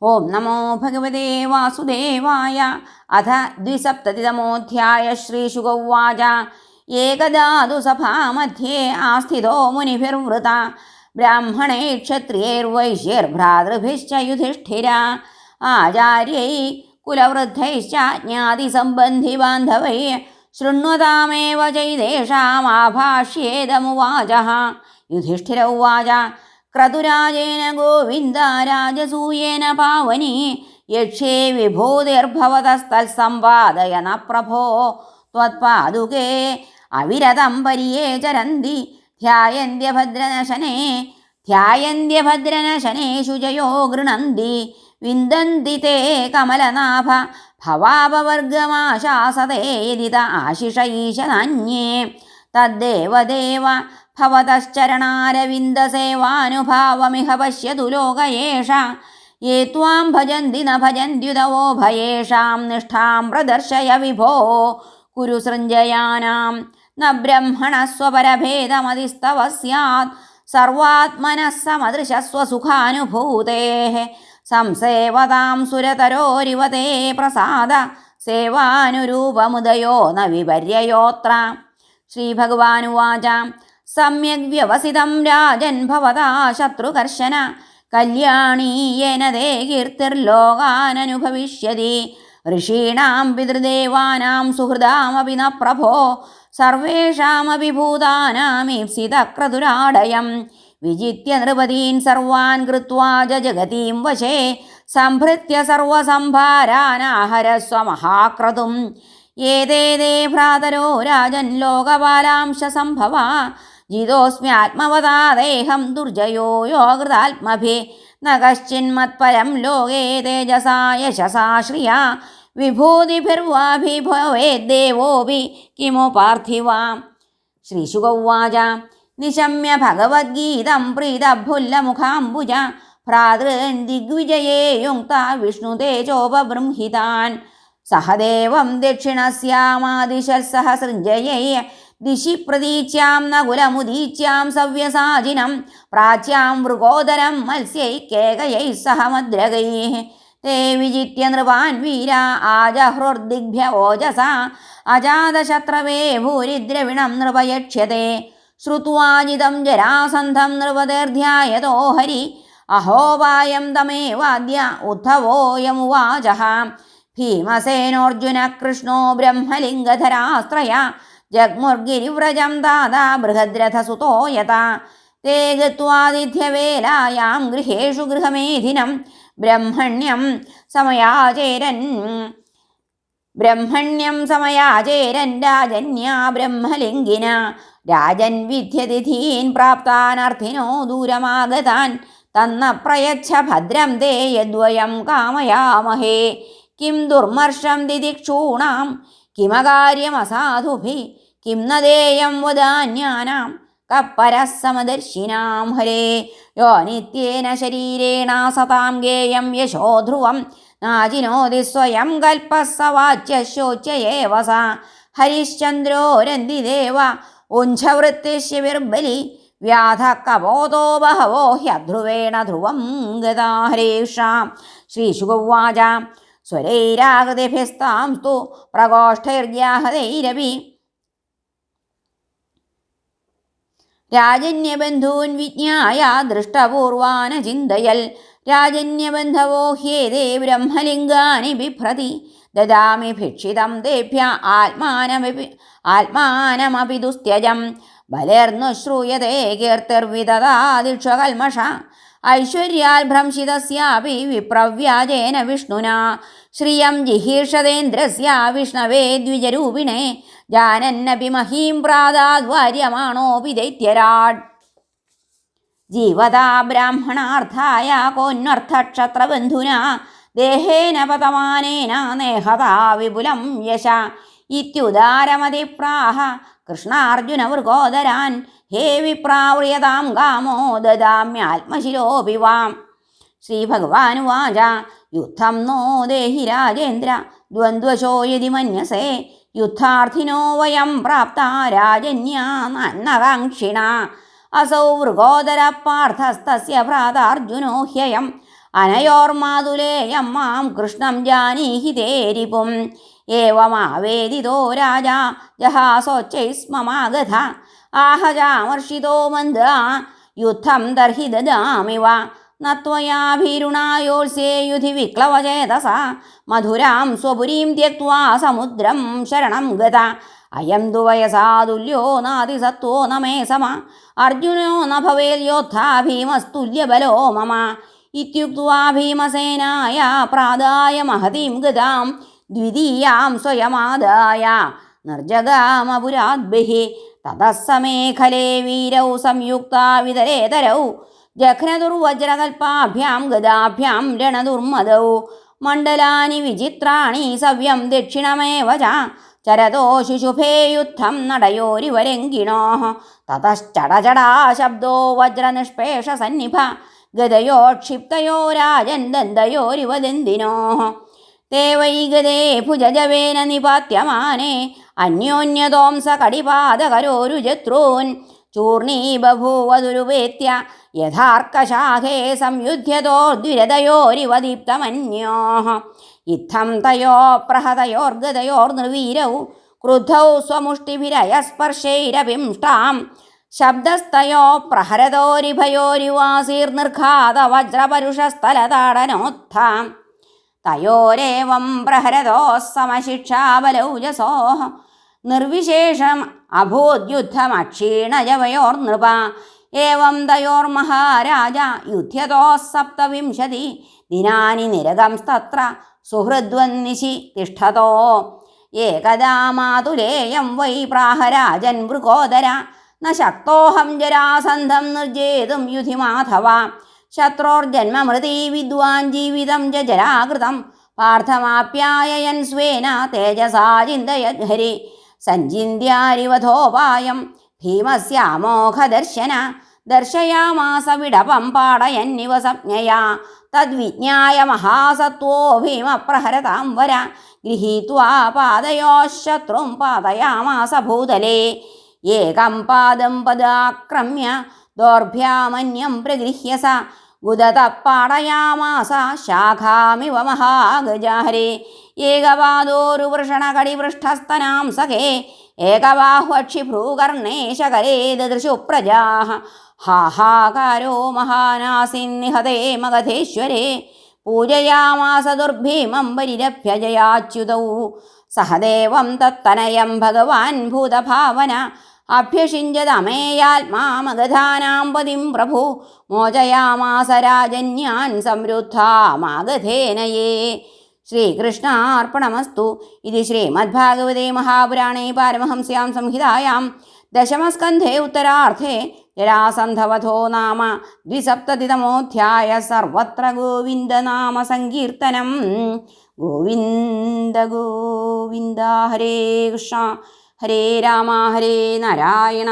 ഓം നമോ ഭഗവതേ വാസുദേവായ. അഥ ദ്വിസപ്തതിതമോऽധ്യായ. ശ്രീശുക ഉവാച. ഏകദാതു സഭാമധ്യേ ആസ്ഥിതോ മുനിഭിർവൃത ബ്രാഹ്മണൈ ക്ഷത്രിയൈർവൈശ്യൈർഭ്രാതൃഭിശ്ച യുധിഷ്ഠിര ആചാര്യൈ കുലവൃദ്ധൈശ്ച ജ്ഞാതിസംബന്ധിബാന്ധവൈ ശൃണ്വതാമേവ ചൈതേഷാമാഭാഷ്യേദമുവാച. യുധിഷ്ഠിര ഉവാച. ക്രതുരാജേന ഗോവിന്ദ രാജസൂയേന പാവനി യക്ഷേ വിഭൂതിർഭവതസ്തത്സമ്പാദയന പ്രഭോ ത്വത്പാദുകേ അവിരതം പരിയേചരന്തി ധ്യായന്ത്യഭദ്രനശനേ ശുചയോ ഗൃണന്തി വിന്ദന്തി തേ കമലനാഭ ഭവാപവർഗമാശാസതേ യദിത ആശിഷ ഈശനാന്യേ തദ്ദേവദേവ ഭവതശ്ചരണാരവിന്ദസേവാനുഭാവമിഹ പശ്യതു ലോകയേഷ യേ ത്വാം ഭജന്തി ന ഭജന്ത്യുതവോ ഭയേഷാം നിഷ്ഠാം പ്രദർശയ വിഭോ കുരു സൃഞ്ജയാനാം ന ബ്രഹ്മണസ്വപരഭേദമതിസ്തവ സ്യാത് സർവാത്മനഃ സമദൃശസ്വസുഖാനുഭൂതേഃ സംസേവതാം സുരതരോരിവ തേ പ്രസാദ സേവാനുരൂപമുദയോ ന വിപര്യയോത്ര. ശ്രീഭഗവാനുവാച. സമ്യഗ് വ്യവസിതം രാജൻ ഭവതാ ശത്രുകർശന കല്യാണീയേന തേ കീർത്തിർലോകാനനുഭവിഷ്യതി ഋഷീണാം പിതൃദേവാനാം സുഹൃദാമപി ന പ്രഭോ സർവേഷാമപി ഭൂതാനാമീപ്സിതക്രതുരാടയം വിജിത്യ നൃപതീൻ സർവാൻ കൃത്വാ ജഗതീം വശേ സംഭൃത്യ സർവസംഭാരാനാഹരസ്വ മഹാക്രതും ഏതേ ഭ്രാതരോ രാജൻ ലോകപാലാംശ സംഭവ ജിതോസ്മ്യാത്മവതാ ദേഹം ദുർജയോ യോഗൃതാത്മഭി ന കശ്ചിന്മത്പരം ലോകേ തേജസാ യശസാ ശ്രിയ വിഭൂതിഭിർവാഭിഭവേദ്ദേവോപി കിമു പാർത്ഥിവ. ശ്രീശുക ഉവാച. നിശമ്യ ഭഗവദ്ഗീതം പ്രീതഭുല്ലമുഖാംബുജ ഭ്രാതॄൻ ദിഗ്വിജയേ യുക്ത വിഷ്ണുതേജോപബൃംഹിതാൻ സഹദേവം ദക്ഷിണസ്യാമാദിശൽസഹ സൃഞ്ജയൈ ദിശി പ്രതീച്യാം നകുലമുദീച്യാം സവ്യസാചിനം പ്രാച്യാം വൃകോദരം മത്സ്യൈ കേകയൈ സഹ മദ്രകൈഃ തേ വിജിത്യ നൃപാൻ വീര ആജഹ്രുർദിഗ്ഭ്യ ഓജസ അജാതശത്രവേ ഭൂരിദ്രവിണം നൃപയക്ഷ്യത്തെ ശ്രുത്വാജിതം ജരാസന്ധം നൃപതേർധ്യായതോ ഹരി അഹോപായം തമേവാദ്യ ഉദ്ധവോയമുവാച. ഭീമസേനോർജുന കൃഷ്ണോ ബ്രഹ്മലിംഗധരാസ്ത്രയ ജഗ്മുർഗിരിവ്രജം ദാദാ ബൃഹദ്രഥസുതോ യഥാ തേ ഗത്വാതിഥ്യവേലായാം ഗൃഹേഷു ഗൃഹമേധിനം ബ്രഹ്മണ്യം സമയാചേരൻ രാജന്യാ ബ്രഹ്മലിംഗിന രാജൻ വിദ്യതിഥീൻ പ്രാപ്താനർത്ഥിനോ ദൂരമാഗതാൻ തന്ന പ്രയച്ഛ ഭദ്രം തേ യദ്വയം കാമയാമഹേ കിം ദുർമർഷം ദിദിക്ഷൂണാം കിമകാര്യമസാധുഭിः കിം ന ദേയം വദാന്യാനാം കപ്പരഃ സമദർശിനാം ഹരേ യോ നിത്യേന ശരീരേണ സതാം ഗേയം യശോ ധ്രുവം നാജിനോതി സ്വയം കൽപ്പഃ സ വാച്യശോച്യേവ സ ഹരിശ്ചന്ദ്രോ രന്തിദേവ ഉഞ്ചവൃത്തിശിവിർബലി വ്യാധ കപോതോ ബഹവോ ഹ്യധ്രുവേണ ധ്രുവം ഗതാ. ഹരേഷാം. ശ്രീശുക ഉവാച. സ്വരൈരാഗതിഭിസ്താം സ്തു പ്രകോഷ്ഠൈർജാഹതൈരപി രാജന്യബന്ധൂൻ വിജ്ഞായ ദൃഷ്ടപൂർവാനചിന്തയൽ രാജന്യബന്ധവോ ഹ്യേതേ ബ്രഹ്മലിംഗാനി ബിഭ്രതി ദദാമി ഭിക്ഷിതം തേഭ്യ ആത്മാനമപി ദുസ്ത്യജം ബലേർന്നു ശ്രൂയതേ കീർത്തിർവിദദാദിക്ഷകൽമഷ ഐശ്വര്യാൽ ഭ്രംശിതസ്യാപി വിപ്രവ്യാജേന വിഷ്ണുനാ ശ്രിയം ജിഹീർഷതേന്ദ്രസ്യ വിഷ്ണവേ ദ്വിജരൂപിണേ ജാനന്നപി മഹീം പ്രാദാദ്വാര്യമാണോപി ദൈത്യരാട്. ജീവതാ ബ്രാഹ്മണാർത്ഥായ കോന്വർത്ഥക്ഷത്രബന്ധുനാ ദേഹേന പതമാനേന നേഹതാ വിപുലം യശ ഇത്യുദാരമതിപ്രാഹ കൃഷ്ണാർജുനവൃകോദരാൻ ഹേ വിപ്രാവ്രിയതാം കാമോ ദദാമ്യാത്മശിരോപി വാം. ശ്രീഭഗവാനുവാച. യുദ്ധം നോ ദേഹി രാജേന്ദ്ര ദ്വന്ദ്വശോ യദി മന്യസേ യുദ്ധാർത്ഥിനോ വയം പ്രാപ്ത രാജന്യാ നന്നകാംക്ഷിണ അസൗ വൃകോദര പാർത്ഥസ്തസ്യ ഭ്രാതാർജുനോ ഹ്യയം അനയോർമാതുലേയം മാം കൃഷ്ണം ജാനീഹി തേ റിപും ഏവമാവേദിതോ രാജാ ജഹാസോച്ചൈസ്മമാഗധ ആഹജാമർഷിതോ മന്ദ യുദ്ധം തർഹി ദദാമി വാ നത്വയാഭീരുണായോത്സ്യേ യുധി വിക്ലവചേതസ മധുരാം സ്വപുരീം ത്യക്ത്വാ സമുദ്രം ശരണം ഗത അയം തു വയസാ തുല്യോ നാതിസത്വോ ന മേ സമ അർജുനോ ന ഭവേദ്യോദ്ധാ ഭീമസ്തുല്യബലോ മമ ഇത്യുക്ത്വാ ഭീമസേനായ പ്രാദായ മഹതീം ഗതാം ദ്വിതീയാം സ്വയമാദായ നിർജഗാമപുരാദ്ഭിः തതഃ സമേഖലേ വീരൗ സംയുക്താ വിതരേതരൗ ജഘ്നദുർവജ്രകൽപാഭ്യാം ഗദാഭ്യാം രണദുർമദൗ മണ്ഡലാനി വിചിത്രാണി സവ്യം ദക്ഷിണമേവ ച ചരതോ ശുശുഭേ യുദ്ധം നടയോരിവരങ്കിണോഃ തതശ്ചടചടാ ശബ്ദോ വജ്രനിഷ്പേഷസന്നിഭ ഗദയോ ക്ഷിപ്തയോ രാജൻ ദന്തയോരിവ ദന്തിനോഃ തേ വൈ ഗദേ ഭുജജവേന നിപാത്യമാനെ അന്യോന്യതോംസകടിപാദകരോരുജത്രൂൻ ചൂർണീ ബഭൂവ ദുരുപേത്യ യഥാർക്കശാഖേ സംയുധ്യതോർദ്വിരതയോരിവ ദീപ്തമന്യോഃ ഇത്തം തയോ പ്രഹതയോർഗതയോർനിർവീരൗ ക്രുദ്ധൗ സ്വമുഷ്ടിഭിരയസ്പർശൈരപിംഷ്ടാം ശബ്ദസ്തയോ പ്രഹരതോരിഭയോരിവാസീർനിർഘാത വജ്രപരുഷസ്ഥലതാടനോത്ഥാം തയോരേവം പ്രഹരതോ സമശിക്ഷാബലൗജസോ നിർവിശേഷം അഭൂദ്യുദ്ധമക്ഷീണജവയോർനൃപ ഏവം തയോർമഹാരാജ യുധ്യതോ സപ്തവിംശതി ദിനാനി നിരഗംസ്തത്ര സുഹൃദ്വന്നിശി തിഷ്ഠതോ ഏകദാ മാതുലേയം വൈ പ്രാഹരാജൻ വൃകോദര ന ശക്തോഹം ജരാസന്ധം നിർജേതും യുധി മാധവ ശത്രോർജന്മമൃതി വിദ്വാൻ ജീവിതം ച ജരാകൃതം പാർത്ഥമാപ്യായയൻ സ്വേന തേജസാ ചിന്തയദ്ഹരി സഞ്ചിന്യാരിവധോപായം ഭീമസ്യാമോഘദർശന ദർശയാമാസ വിടപം പാടയന്നിവ സംജ്ഞയാ തദ്വിജ്ഞായ മഹാസത്വോ ഭീമപ്രഹരതാം വര ഗൃഹീത്വാ പാദയോ ശത്രും പാതയാമാസ ഭൂതലേ ഏകം പാദം പദാക്രമ്യ ദോർഭ്യാമന്യം പ്രഗൃഹ്യ സ ഗുദത പാടയാമാസ ശാഖാമിവ മഹാഗജാഹരേ ഏകപാദോരുവൃഷണകടിപൃഷ്ഠസ്തനാം സഖേ ഏകബാഹ്വക്ഷിഭ്രൂകർണേശകരേ ദദൃശു പ്രജാഃ ഹാഹാകാരോ മഹാനാസിന്നിഹതേ മഗധേശ്വരേ പൂജയാമാസ ദുർഭീമം പരിരഭ്യ ജയാച്യുതൗ സഹദേവം തത്തനയം ഭഗവാൻ ഭൂതഭാവന അഭ്യഷിഞ്ചതമേയാത്മാമഗധാനാം പതിം പ്രഭു മോചയാമാസ രാജന്യാൻ സംരുദ്ധാമാഗധേനയേ. ശ്രീകൃഷ്ണാർപ്പണമസ്തു. ഇത് ശ്രീമദ്ഭാഗവതേ മഹാപുരാണേ പാരമഹംസ്യാം സംഹിതായാം ദശമസ്കന്ധേ ഉത്തരാർദ്ധേ ജരാസന്ധവധോ നാമ ദ്വിസപ്തതിതമോധ്യായ. സർവത്ര ഗോവിന്ദനാമ സങ്കീർത്തനം. ഗോവിന്ദ ഗോവിന്ദ. ഹരേ കൃഷ്ണ ഹരേ രാമ ഹരേ നാരായണ.